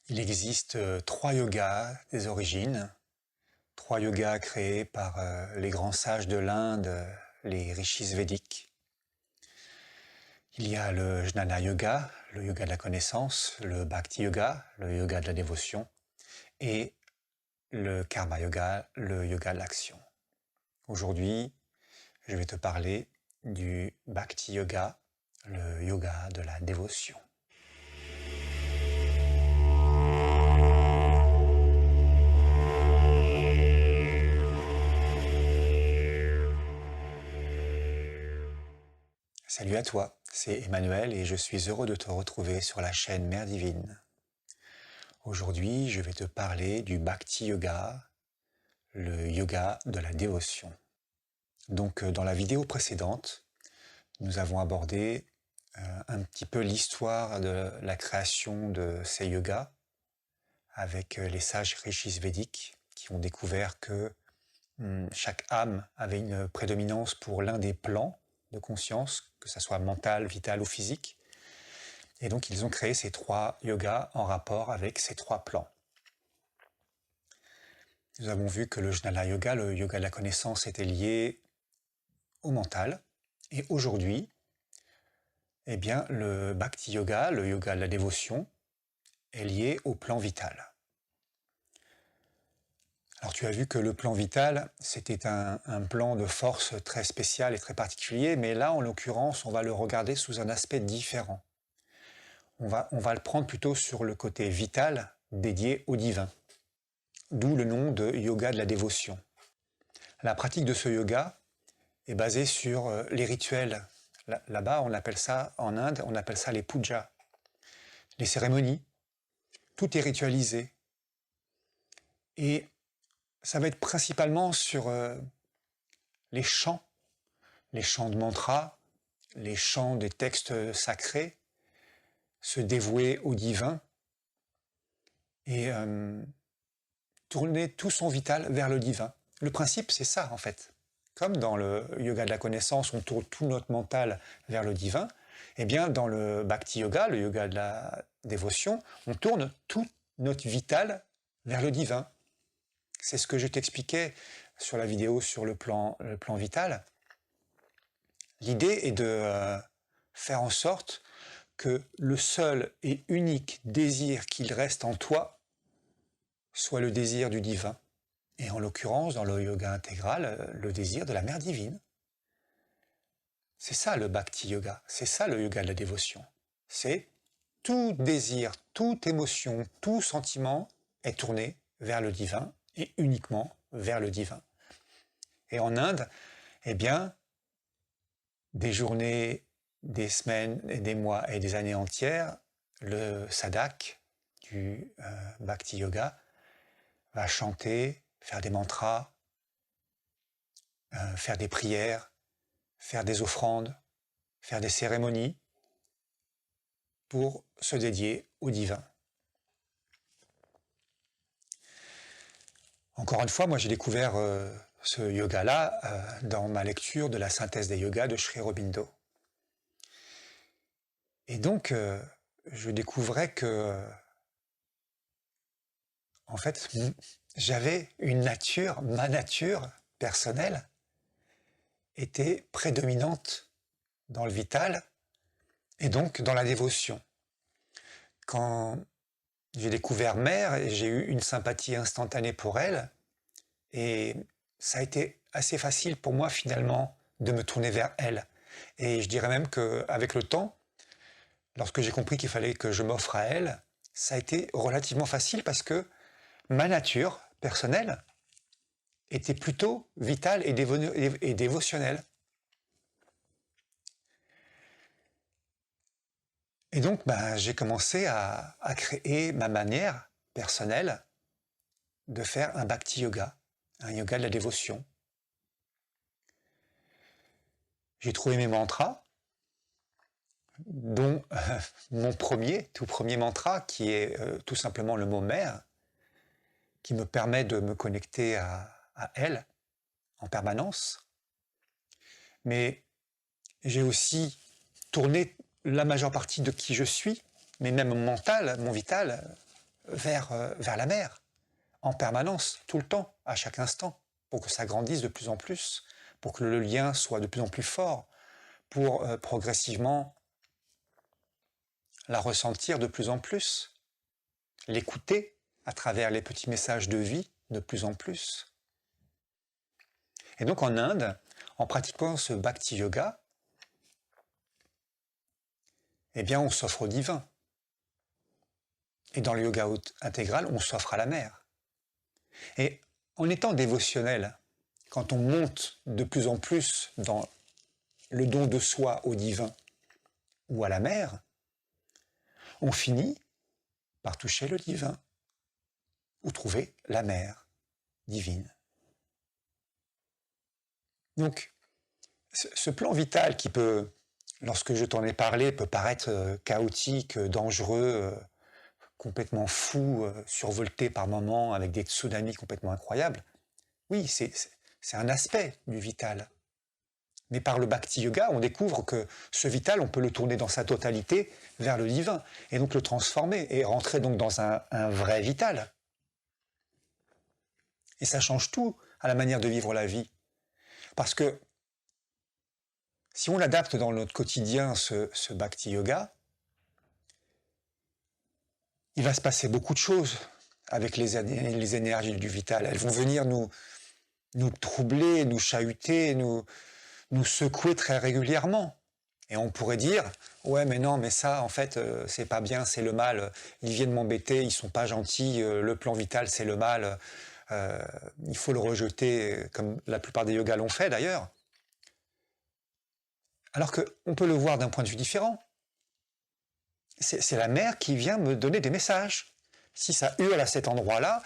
Il existe trois yogas des origines, trois yogas créés par les grands sages de l'Inde, les rishis védiques. Il y a le Jnana Yoga, le yoga de la connaissance, le Bhakti Yoga, le yoga de la dévotion, et le Karma Yoga, le yoga de l'action. Aujourd'hui, je vais te parler du Bhakti Yoga, le yoga de la dévotion. Salut à toi, c'est Emmanuel et je suis heureux de te retrouver sur la chaîne Mère Divine. Aujourd'hui, je vais te parler du Bhakti Yoga, le yoga de la dévotion. Donc, dans la vidéo précédente, nous avons abordé un petit peu l'histoire de la création de ces yogas avec les sages rishis védiques qui ont découvert que chaque âme avait une prédominance pour l'un des plans de conscience, que ce soit mental, vital ou physique. Et donc ils ont créé ces trois yogas en rapport avec ces trois plans. Nous avons vu que le Jnana Yoga, le yoga de la connaissance, était lié au mental. Et aujourd'hui, eh bien, le Bhakti Yoga, le yoga de la dévotion, est lié au plan vital. Alors tu as vu que le plan vital, c'était un plan de force très spécial et très particulier, mais là, en l'occurrence, on va le regarder sous un aspect différent. On va le prendre plutôt sur le côté vital, dédié au divin. D'où le nom de yoga de la dévotion. La pratique de ce yoga est basée sur les rituels. Là-bas, on appelle ça, en Inde, on appelle ça les pujas, les cérémonies. Tout est ritualisé. Et ça va être principalement sur les chants de mantras, les chants des textes sacrés, se dévouer au divin et tourner tout son vital vers le divin. Le principe, c'est ça, en fait. Comme dans le yoga de la connaissance, on tourne tout notre mental vers le divin, eh bien, dans le Bhakti Yoga, le yoga de la dévotion, on tourne tout notre vital vers le divin. C'est ce que je t'expliquais sur la vidéo sur le plan vital. L'idée est de faire en sorte que le seul et unique désir qu'il reste en toi soit le désir du divin. Et en l'occurrence, dans le yoga intégral, le désir de la Mère Divine. C'est ça le Bhakti Yoga, c'est ça le yoga de la dévotion. C'est tout désir, toute émotion, tout sentiment est tourné vers le divin et uniquement vers le divin. Et en Inde, eh bien, des journées, des semaines, et des mois et des années entières, le sadhak du Bhakti Yoga va chanter, faire des mantras, faire des prières, faire des offrandes, faire des cérémonies pour se dédier au divin. Encore une fois, moi j'ai découvert ce yoga-là dans ma lecture de la synthèse des yogas de Sri Aurobindo. Et donc, je découvrais que, en fait, j'avais une nature, ma nature personnelle était prédominante dans le vital et donc dans la dévotion. Quand j'ai découvert Mère, j'ai eu une sympathie instantanée pour elle et ça a été assez facile pour moi finalement de me tourner vers elle. Et je dirais même qu'avec le temps, lorsque j'ai compris qu'il fallait que je m'offre à elle, ça a été relativement facile parce que ma nature personnelle était plutôt vitale et dévotionnelle. Et donc, j'ai commencé à créer ma manière personnelle de faire un Bhakti Yoga, un yoga de la dévotion. J'ai trouvé mes mantras, dont mon tout premier mantra, qui est tout simplement le mot mère, qui me permet de me connecter à elle en permanence. Mais j'ai aussi tourné la majeure partie de qui je suis, mais même mon mental, mon vital, vers la mer, en permanence, tout le temps, à chaque instant, pour que ça grandisse de plus en plus, pour que le lien soit de plus en plus fort, pour progressivement la ressentir de plus en plus, l'écouter à travers les petits messages de vie de plus en plus. Et donc en Inde, en pratiquant ce Bhakti Yoga, eh bien on s'offre au divin. Et dans le yoga intégral, on s'offre à la mer. Et en étant dévotionnel, quand on monte de plus en plus dans le don de soi au divin ou à la mer, on finit par toucher le divin ou trouver la mer divine. Donc, ce plan vital qui peut, lorsque je t'en ai parlé, peut paraître chaotique, dangereux, complètement fou, survolté par moments avec des tsunamis complètement incroyables, oui, c'est un aspect du vital. Mais par le Bhakti Yoga, on découvre que ce vital, on peut le tourner dans sa totalité vers le divin, et donc le transformer, et rentrer donc dans un vrai vital. Et ça change tout à la manière de vivre la vie. Parce que si on adapte dans notre quotidien ce Bhakti Yoga, il va se passer beaucoup de choses avec les énergies du vital. Elles vont venir nous troubler, nous chahuter, nous secouer très régulièrement. Et on pourrait dire, ouais mais non, mais ça en fait c'est pas bien, c'est le mal, ils viennent m'embêter, ils sont pas gentils, le plan vital c'est le mal, il faut le rejeter, comme la plupart des yogas l'ont fait d'ailleurs. Alors qu'on peut le voir d'un point de vue différent. C'est la mer qui vient me donner des messages. Si ça hurle à cet endroit-là,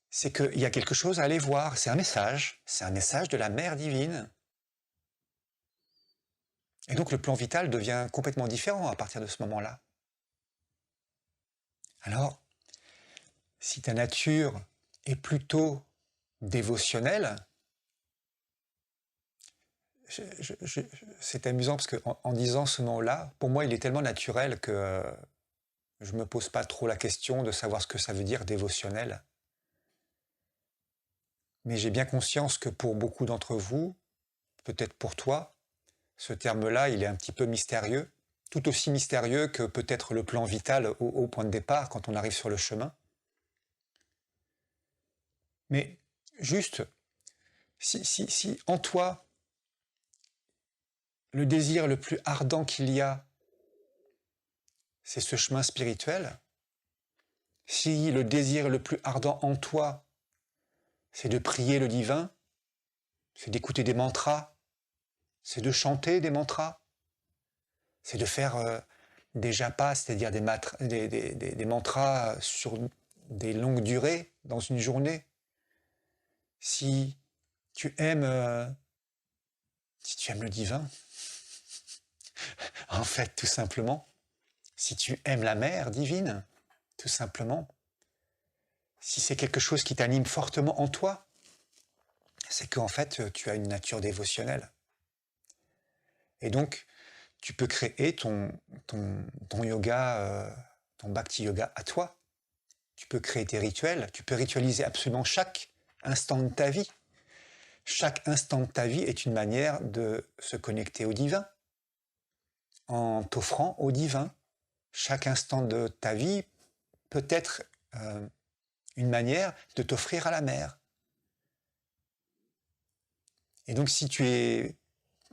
c'est qu'il y a quelque chose à aller voir. C'est un message de la mer divine. Et donc le plan vital devient complètement différent à partir de ce moment-là. Alors, si ta nature est plutôt dévotionnelle, c'est amusant parce qu'en disant ce nom-là, pour moi il est tellement naturel que je ne me pose pas trop la question de savoir ce que ça veut dire dévotionnel. Mais j'ai bien conscience que pour beaucoup d'entre vous, peut-être pour toi, ce terme-là, il est un petit peu mystérieux, tout aussi mystérieux que peut-être le plan vital au point de départ quand on arrive sur le chemin. Mais juste, si en toi, le désir le plus ardent qu'il y a, c'est ce chemin spirituel, si le désir le plus ardent en toi, c'est de prier le divin, c'est d'écouter des mantras, c'est de chanter des mantras, c'est de faire des japas, c'est-à-dire des mantras sur des longues durées dans une journée. Si tu aimes le divin, en fait, tout simplement, si tu aimes la mer divine, tout simplement, si c'est quelque chose qui t'anime fortement en toi, c'est qu'en fait, tu as une nature dévotionnelle. Et donc, tu peux créer ton yoga, ton Bhakti Yoga à toi. Tu peux créer tes rituels, tu peux ritualiser absolument chaque instant de ta vie. Chaque instant de ta vie est une manière de se connecter au divin, en t'offrant au divin. Chaque instant de ta vie peut être une manière de t'offrir à la mer. Et donc si tu es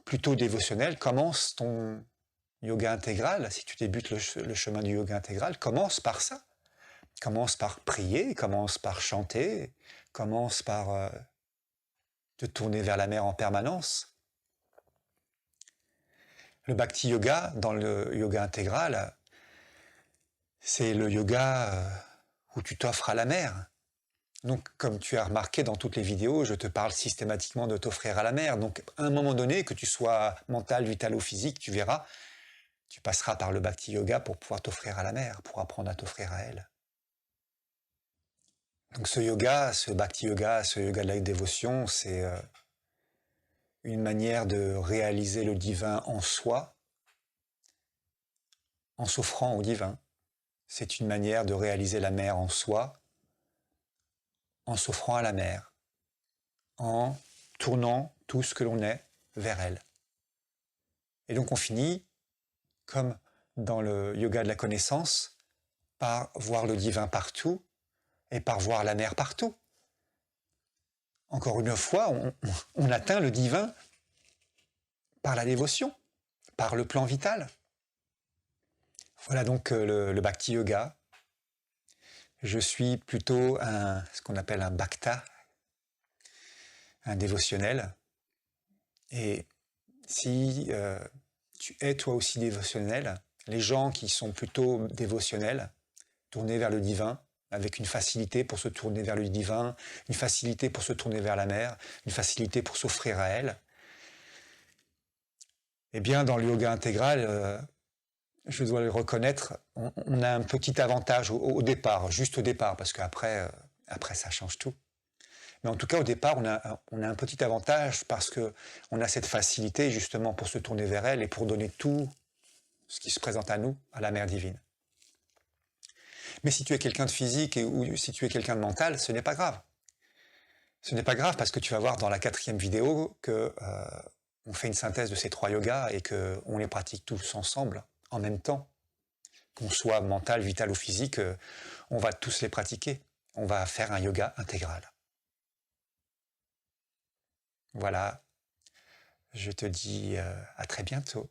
plutôt dévotionnel, commence ton yoga intégral. Si tu débutes le chemin du yoga intégral, commence par ça. Commence par prier, commence par chanter, commence par te tourner vers la mer en permanence. Le Bhakti Yoga, dans le yoga intégral, c'est le yoga où tu t'offres à la mer. Donc, comme tu as remarqué dans toutes les vidéos, je te parle systématiquement de t'offrir à la mer. Donc, à un moment donné, que tu sois mental, vital ou physique, tu verras, tu passeras par le Bhakti Yoga pour pouvoir t'offrir à la mer, pour apprendre à t'offrir à elle. Donc ce yoga, ce Bhakti Yoga, ce yoga de la dévotion, c'est une manière de réaliser le divin en soi, en s'offrant au divin. c'est une manière de réaliser la mer en soi, en s'offrant à la mer, en tournant tout ce que l'on est vers elle. Et donc on finit, comme dans le yoga de la connaissance, par voir le divin partout et par voir la mer partout. Encore une fois, on atteint le divin par la dévotion, par le plan vital. Voilà donc le Bhakti Yoga. Je suis plutôt ce qu'on appelle un bhakta, un dévotionnel. Et si tu es toi aussi dévotionnel, les gens qui sont plutôt dévotionnels, tournés vers le divin, avec une facilité pour se tourner vers le divin, une facilité pour se tourner vers la mer, une facilité pour s'offrir à elle, eh bien dans le yoga intégral, je dois le reconnaître, on a un petit avantage au départ, juste au départ, parce qu'après après ça change tout. Mais en tout cas, au départ, on a un petit avantage parce qu'on a cette facilité justement pour se tourner vers elle et pour donner tout ce qui se présente à nous, à la mère divine. Mais si tu es quelqu'un de physique ou si tu es quelqu'un de mental, ce n'est pas grave. Ce n'est pas grave parce que tu vas voir dans la 4e vidéo qu'on fait une synthèse de ces 3 yogas et qu'on les pratique tous ensemble, en même temps. Qu'on soit mental, vital ou physique, on va tous les pratiquer. On va faire un yoga intégral. Voilà, je te dis à très bientôt.